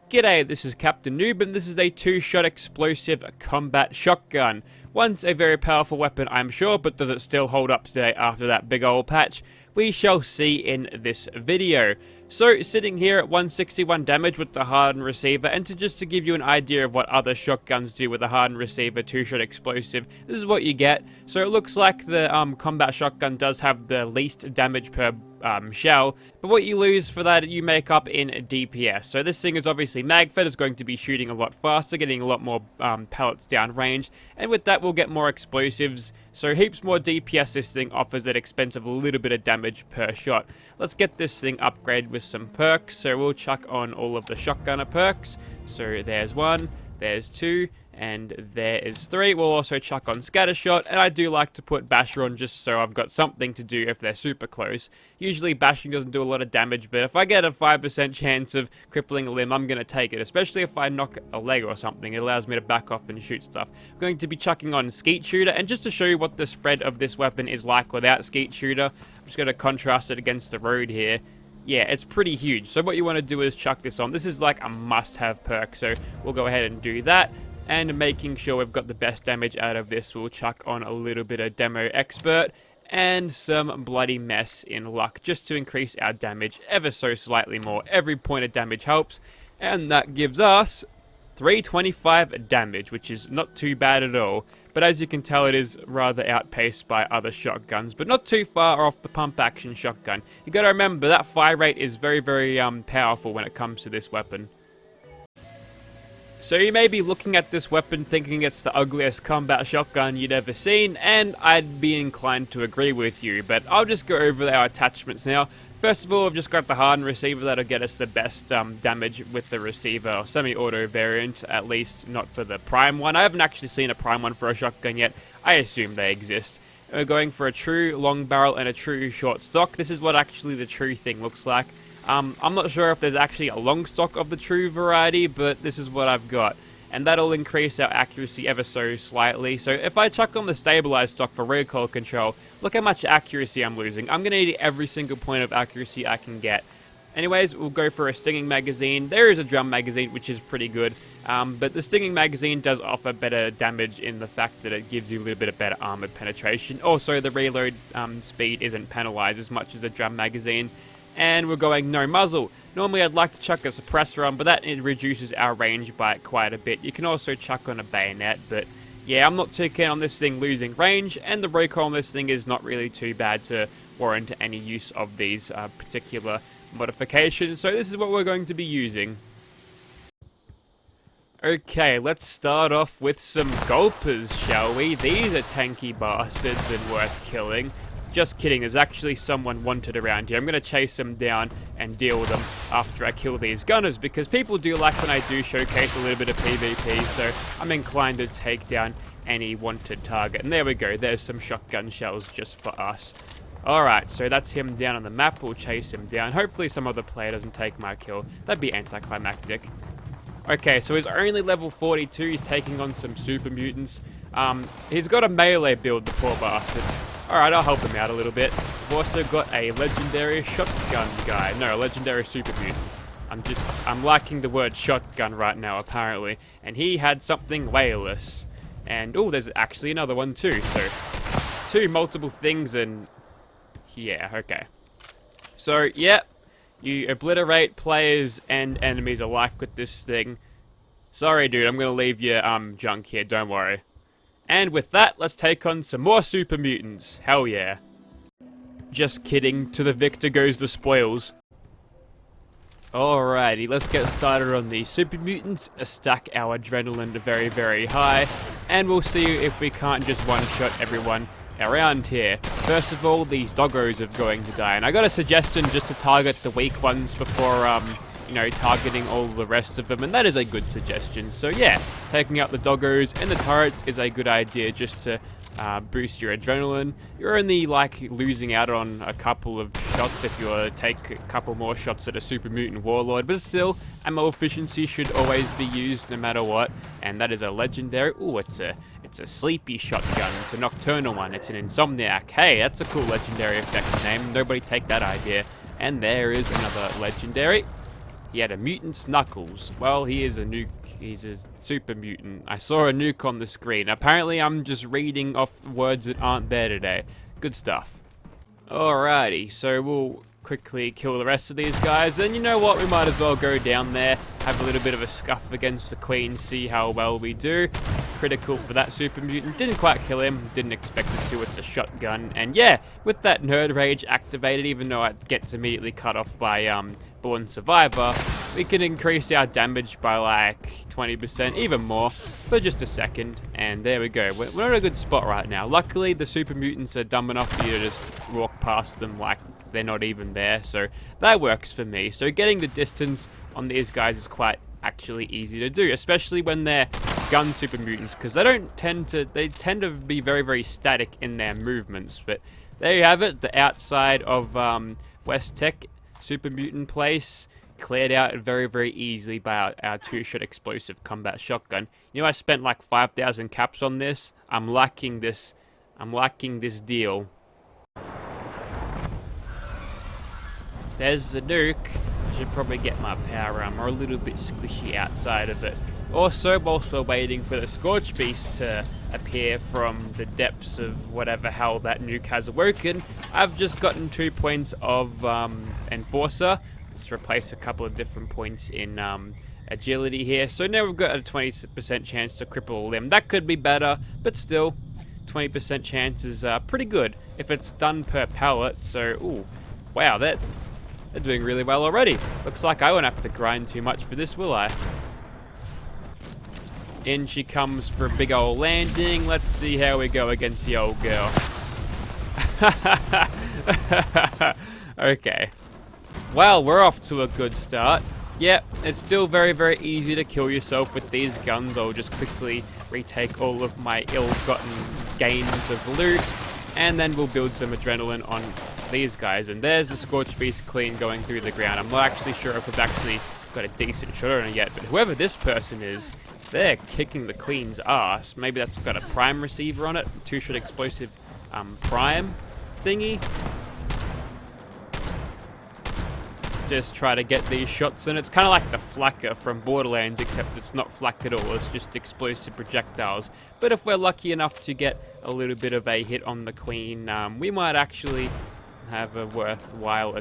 G'day, this is Captainoob, and this is a two-shot explosive combat shotgun. Once a very powerful weapon, I'm sure, but does it still hold up today after that big old patch? We shall see in this video. So, sitting here at 161 damage with the hardened receiver, and just to give you an idea of what other shotguns do with a hardened receiver two-shot explosive, this is what you get. So it looks like the combat shotgun does have the least damage per shell, but what you lose for that you make up in DPS. So this thing is obviously mag-fed, is going to be shooting a lot faster, getting a lot more pellets down range, and with that we'll get more explosives, so heaps more DPS this thing offers at expense of a little bit of damage per shot. Let's get this thing upgraded with some perks, so we'll chuck on all of the shotgunner perks. So there's one, there's two, and there is three. We'll also chuck on Scattershot, and I do like to put Basher on just so I've got something to do if they're super close. Usually bashing doesn't do a lot of damage, but if I get a 5% chance of crippling a limb, I'm going to take it, especially if I knock a leg or something. It allows me to back off and shoot stuff. I'm going to be chucking on Skeet Shooter, and just to show you what the spread of this weapon is like without Skeet Shooter, I'm just going to contrast it against the road here. Yeah, it's pretty huge. So what you want to do is chuck this on. This is like a must-have perk, so we'll go ahead and do that. And making sure we've got the best damage out of this, we'll chuck on a little bit of Demo Expert and some Bloody Mess in Luck, just to increase our damage ever so slightly more. Every point of damage helps, and that gives us 325 damage, which is not too bad at all. But as you can tell, it is rather outpaced by other shotguns, but not too far off the pump action shotgun. You gotta remember, that fire rate is very, very powerful when it comes to this weapon. So you may be looking at this weapon thinking it's the ugliest combat shotgun you'd ever seen, and I'd be inclined to agree with you, but I'll just go over our attachments now. First of all, I've just got the hardened receiver that'll get us the best damage with the receiver, or semi-auto variant, at least not for the prime one. I haven't actually seen a prime one for a shotgun yet. I assume they exist. We're going for a true long barrel and a true short stock. This is what actually the true thing looks like. I'm not sure if there's actually a long stock of the true variety, but this is what I've got. And that'll increase our accuracy ever so slightly. So if I chuck on the stabilized stock for recoil control, look how much accuracy I'm losing. I'm going to need every single point of accuracy I can get. Anyways, we'll go for a stinging magazine. There is a drum magazine, which is pretty good. But the stinging magazine does offer better damage in the fact that it gives you a little bit of better armored penetration. Also, the reload speed isn't penalized as much as a drum magazine. And we're going no muzzle. Normally I'd like to chuck a suppressor on, but that reduces our range by quite a bit. You can also chuck on a bayonet, but yeah, I'm not too keen on this thing losing range, and the recoil on this thing is not really too bad to warrant any use of these particular modifications, so this is what we're going to be using. Okay, let's start off with some gulpers, shall we? These are tanky bastards and worth killing. Just kidding, there's actually someone wanted around here. I'm going to chase them down and deal with them after I kill these gunners, because people do like when I do showcase a little bit of PvP, so I'm inclined to take down any wanted target. And there we go, there's some shotgun shells just for us. Alright, so that's him down on the map. We'll chase him down. Hopefully some other player doesn't take my kill. That'd be anticlimactic. Okay, so he's only level 42. He's taking on some super mutants. He's got a melee build, the poor bastard. Alright, I'll help him out a little bit. I've also got a legendary shotgun guy. No, a legendary super mutant. I'm liking the word shotgun right now, apparently. And he had something whaleless. And, oh, there's actually another one too. So, two multiple things and... yeah, okay. So, yeah, you obliterate players and enemies alike with this thing. Sorry, dude, I'm gonna leave your junk here, don't worry. And with that, let's take on some more super mutants. Hell yeah. Just kidding, to the victor goes the spoils. Alrighty, let's get started on these super mutants, stack our adrenaline to very, very high, and we'll see if we can't just one-shot everyone around here. First of all, these doggos are going to die, and I got a suggestion just to target the weak ones before, you know, targeting all the rest of them, and that is a good suggestion. So yeah, taking out the doggos and the turrets is a good idea just to boost your adrenaline. You're only like losing out on a couple of shots if you take a couple more shots at a super mutant warlord, but still, ammo efficiency should always be used no matter what, and that is a legendary. Ooh, it's a sleepy shotgun. It's a nocturnal one. It's an insomniac. Hey, that's a cool legendary effect name. Nobody take that idea. And there is another legendary. He had a mutant's knuckles. Well, he is a nuke. He's a super mutant. I saw a nuke on the screen. Apparently, I'm just reading off words that aren't there today. Good stuff. Alrighty, so we'll quickly kill the rest of these guys. And you know what? We might as well go down there, have a little bit of a scuff against the queen, see how well we do. Critical for that super mutant. Didn't quite kill him. Didn't expect it to. It's a shotgun. And yeah, with that nerd rage activated, even though it gets immediately cut off by Born Survivor, we can increase our damage by like 20%, even more, for just a second. And there we go. We're in a good spot right now. Luckily, the super mutants are dumb enough for you to just walk past them like they're not even there. So that works for me. So getting the distance on these guys is quite actually easy to do, especially when they're gun super mutants, because they tend to be very, very static in their movements. But there you have it, the outside of West Tech super mutant place cleared out very, very easily by our two-shot explosive combat shotgun. You know, I spent like 5,000 caps on this. I'm liking this deal. There's the nuke. I should probably get my power armor a little bit squishy outside of it. Also, whilst we're waiting for the Scorch Beast to appear from the depths of whatever hell that nuke has awoken, I've just gotten 2 points of Enforcer. Let's replace a couple of different points in agility here. So now we've got a 20% chance to cripple a limb. That could be better, but still, 20% chance is pretty good if it's done per pallet. So, ooh, wow, they're doing really well already. Looks like I won't have to grind too much for this, will I? In she comes for a big old landing. Let's see how we go against the old girl. Okay. Well, we're off to a good start. Yep, it's still very, very easy to kill yourself with these guns. I'll just quickly retake all of my ill-gotten gains of loot, and then we'll build some adrenaline on these guys. And there's the Scorch Beast clean going through the ground. I'm not actually sure if we've actually got a decent shot on it yet, but whoever this person is, they're kicking the queen's ass. Maybe that's got a prime receiver on it. Two-shot explosive prime thingy. Just try to get these shots in. It's kind of like the flacker from Borderlands, except it's not flak at all. It's just explosive projectiles. But if we're lucky enough to get a little bit of a hit on the queen, we might actually have a worthwhile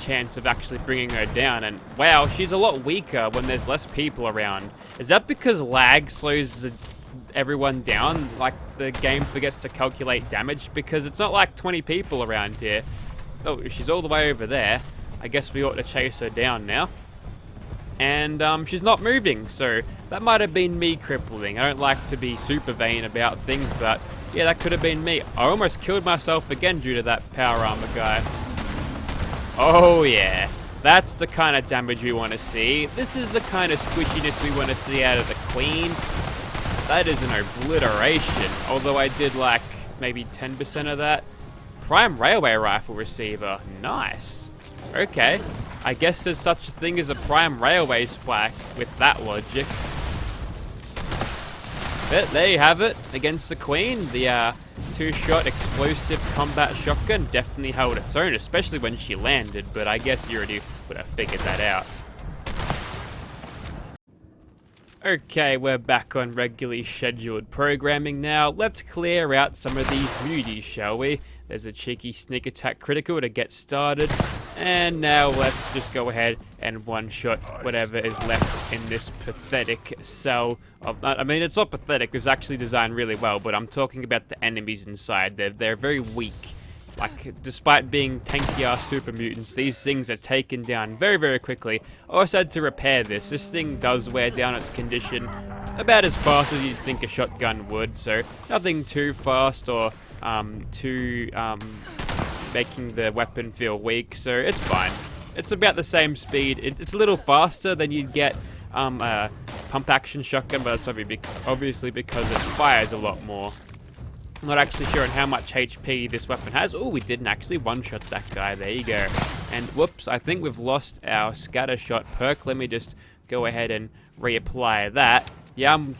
chance of actually bringing her down. And wow, she's a lot weaker when there's less people around. Is that because lag slows everyone down, like the game forgets to calculate damage? Because it's not like 20 people around here. Oh, she's all the way over there. I guess we ought to chase her down now. And she's not moving, so that might have been me crippling. I don't like to be super vain about things, but yeah, that could have been me. I almost killed myself again due to that power armor guy. Oh yeah, that's the kind of damage we want to see. This is the kind of squishiness we want to see out of the queen. That is an obliteration, although I did like maybe 10% of that. Prime railway rifle receiver, nice. Okay, I guess there's such a thing as a prime railway spike with that logic. But there you have it, against the queen. The two-shot explosive combat shotgun definitely held its own, especially when she landed, but I guess you already would have figured that out. Okay, we're back on regularly scheduled programming now. Let's clear out some of these muties, shall we? There's a cheeky sneak attack critical to get started. And now let's just go ahead and one-shot whatever is left in this pathetic cell of... I mean, it's not pathetic, it's actually designed really well, but I'm talking about the enemies inside. They're very weak. Like, despite being tanky-ass super mutants, these things are taken down very, very quickly. I also had to repair this. This thing does wear down its condition about as fast as you'd think a shotgun would, so nothing too fast or making the weapon feel weak, so it's fine. It's about the same speed. It's a little faster than you'd get a pump-action shotgun, but it's obviously because it fires a lot more. I'm not actually sure on how much HP this weapon has. Oh, we didn't actually one-shot that guy. There you go. And whoops, I think we've lost our scatter shot perk. Let me just go ahead and reapply that. Yeah, I'm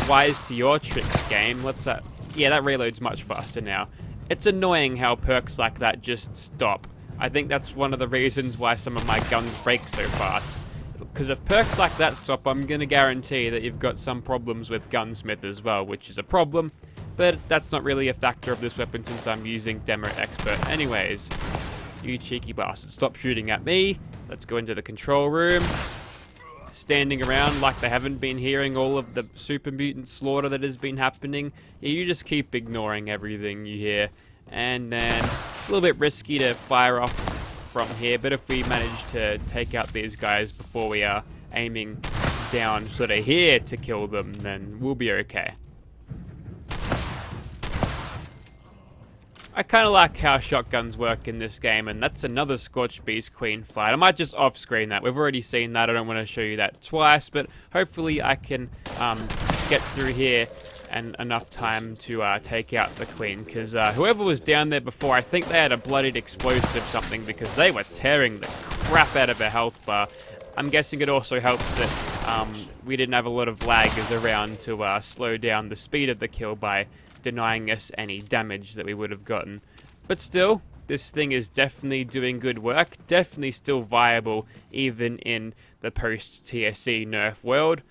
wise to your tricks, game. What's that? Yeah, that reloads much faster now. It's annoying how perks like that just stop. I think that's one of the reasons why some of my guns break so fast. Because if perks like that stop, I'm going to guarantee that you've got some problems with Gunsmith as well, which is a problem. But that's not really a factor of this weapon since I'm using Demo Expert anyways. You cheeky bastard, stop shooting at me. Let's go into the control room. Standing around like they haven't been hearing all of the super mutant slaughter that has been happening. Yeah, you just keep ignoring everything you hear. And then, a little bit risky to fire off from here, but if we manage to take out these guys before we are aiming down sort of here to kill them, then we'll be okay. I kind of like how shotguns work in this game, and that's another Scorch Beast Queen fight. I might just off-screen that. We've already seen that. I don't want to show you that twice, but hopefully I can get through here and enough time to take out the Queen, because whoever was down there before, I think they had a bloodied explosive something, because they were tearing the crap out of a health bar. I'm guessing it also helps that we didn't have a lot of laggers around to slow down the speed of the kill by denying us any damage that we would have gotten. But still, this thing is definitely doing good work, definitely still viable even in the post-TSC nerf world.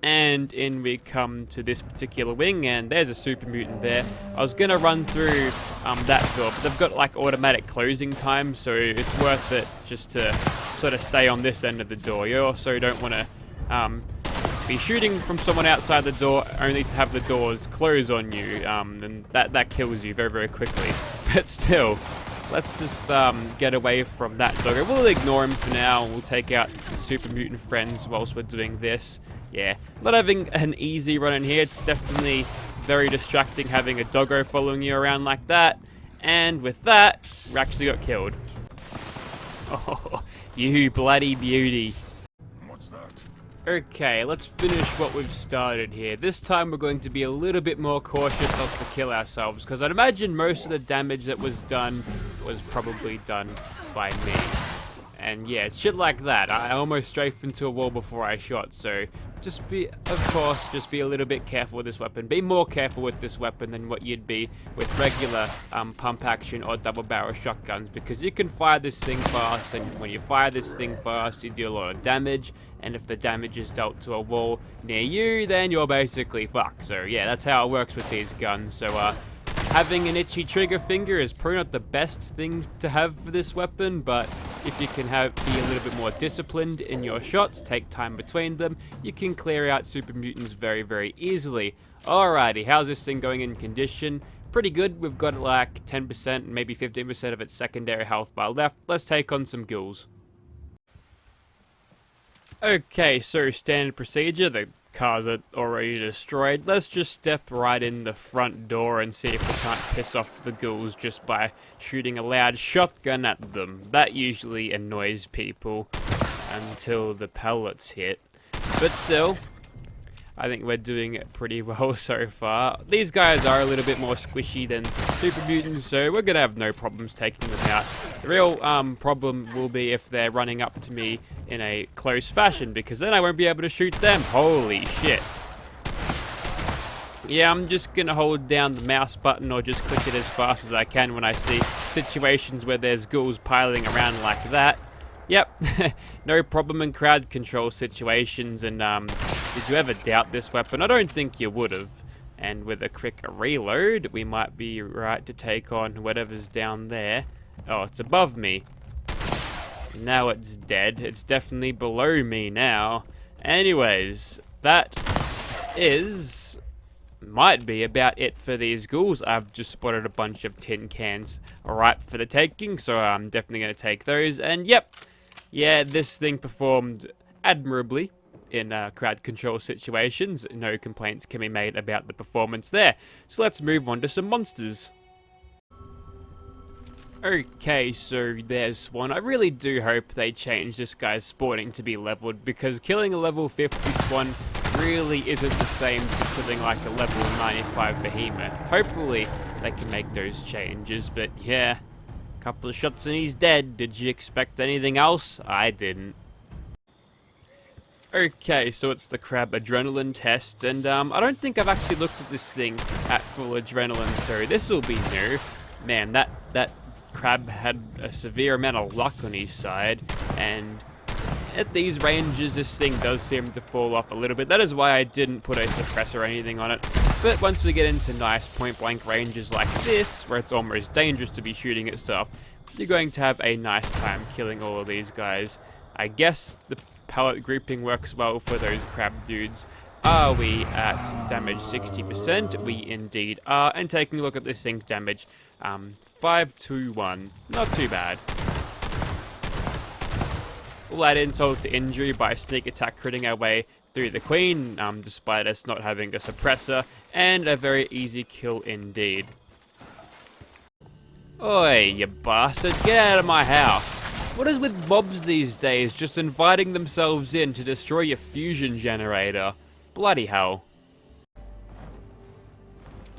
And in we come to this particular wing, and there's a super mutant there. I was gonna run through that door, but they've got like automatic closing time, so it's worth it just to sort of stay on this end of the door. You also don't want to be shooting from someone outside the door only to have the doors close on you, and that kills you very, very quickly. But still, let's just get away from that doggo. We'll ignore him for now. We'll take out super mutant friends whilst we're doing this. Yeah, not having an easy run in here. It's definitely very distracting having a doggo following you around like that. And with that, we actually got killed. Oh, you bloody beauty. What's that? Okay, let's finish what we've started here. This time we're going to be a little bit more cautious not to kill ourselves, because I'd imagine most of the damage that was done was probably done by me. And yeah, it's shit like that. I almost strafed into a wall before I shot, so just be a little bit careful with this weapon. Be more careful with this weapon than what you'd be with regular pump action or double barrel shotguns, because you can fire this thing fast, and when you fire this thing fast, you do a lot of damage, and if the damage is dealt to a wall near you, then you're basically fucked. So yeah, that's how it works with these guns. So having an itchy trigger finger is probably not the best thing to have for this weapon, but if you can be a little bit more disciplined in your shots, take time between them, you can clear out super mutants very, very easily. Alrighty, how's this thing going in condition? Pretty good. We've got like 10%, maybe 15% of its secondary health bar left. Let's take on some ghouls. Okay, so standard procedure. The cars are already destroyed. Let's just step right in the front door and see if we can't piss off the ghouls just by shooting a loud shotgun at them. That usually annoys people until the pellets hit. But still, I think we're doing it pretty well so far. These guys are a little bit more squishy than super mutants, so we're gonna have no problems taking them out. The real problem will be if they're running up to me in a close fashion, because then I won't be able to shoot them. Holy shit. Yeah, I'm just gonna hold down the mouse button or just click it as fast as I can when I see situations where there's ghouls piling around like that. Yep, no problem in crowd control situations. And did you ever doubt this weapon? I don't think you would have. And with a quick reload, we might be right to take on whatever's down there. Oh, it's above me. Now it's dead. It's definitely below me now. Anyways, that might be about it for these ghouls. I've just spotted a bunch of tin cans ripe for the taking, so I'm definitely going to take those. And yep, yeah, this thing performed admirably in crowd control situations. No complaints can be made about the performance there. So let's move on to some monsters. Okay, so there's one. I really do hope they change this guy's spawning to be leveled, because killing a level 50 swan really isn't the same to killing like a level 95 behemoth. Hopefully they can make those changes, but yeah, a couple of shots and he's dead. Did you expect anything else? I didn't. Okay, so it's the crab adrenaline test, and I don't think I've actually looked at this thing at full adrenaline, so this will be new. Man, that Crab had a severe amount of luck on his side, and at these ranges this thing does seem to fall off a little bit. That is why I didn't put a suppressor or anything on it. But once we get into nice point blank ranges like this, where it's almost dangerous to be shooting at stuff, you're going to have a nice time killing all of these guys. I guess the pellet grouping works well for those crab dudes. Are we at damage 60%? We indeed are. And taking a look at this thing's damage, 5 to 1. Not too bad. We'll add insult to injury by sneak attack critting our way through the queen, despite us not having a suppressor, and a very easy kill indeed. Oi, you bastard, get out of my house. What is with mobs these days, just inviting themselves in to destroy your fusion generator? Bloody hell.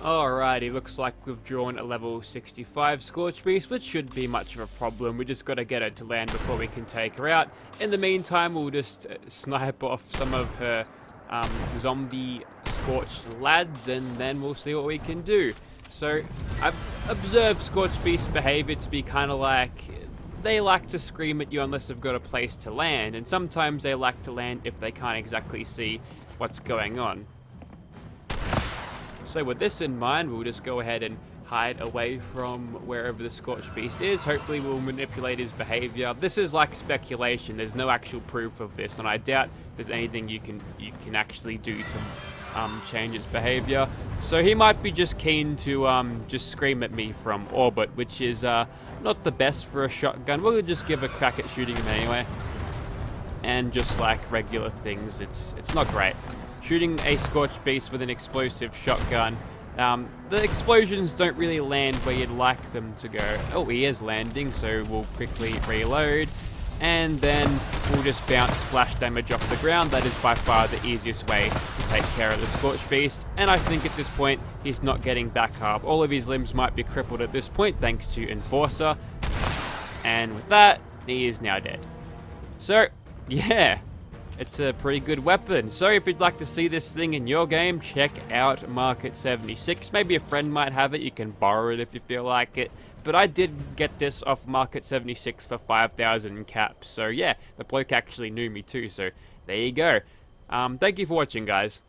Alrighty, looks like we've drawn a level 65 Scorch Beast, which shouldn't be much of a problem. We just gotta get her to land before we can take her out. In the meantime, we'll just snipe off some of her zombie Scorched lads, and then we'll see what we can do. So, I've observed Scorch Beast's behavior to be kind of like, they like to scream at you unless they've got a place to land, and sometimes they like to land if they can't exactly see what's going on. So with this in mind, we'll just go ahead and hide away from wherever the Scorch Beast is. Hopefully we'll manipulate his behavior. This is like speculation. There's no actual proof of this, and I doubt there's anything you can actually do to change its behavior. So he might be just keen to just scream at me from orbit, which is not the best for a shotgun. We'll just give a crack at shooting him anyway. And just like regular things, it's not great. Shooting a Scorch Beast with an explosive shotgun, the explosions don't really land where you'd like them to go. Oh, he is landing, so we'll quickly reload, and then we'll just bounce splash damage off the ground. That is by far the easiest way to take care of the Scorch Beast, and I think at this point he's not getting back up. All of his limbs might be crippled at this point thanks to Enforcer, and with that, he is now dead. So, yeah. It's a pretty good weapon. So if you'd like to see this thing in your game, check out Market 76. Maybe a friend might have it. You can borrow it if you feel like it. But I did get this off Market 76 for 5,000 caps. So yeah, the bloke actually knew me too. So there you go. Thank you for watching, guys.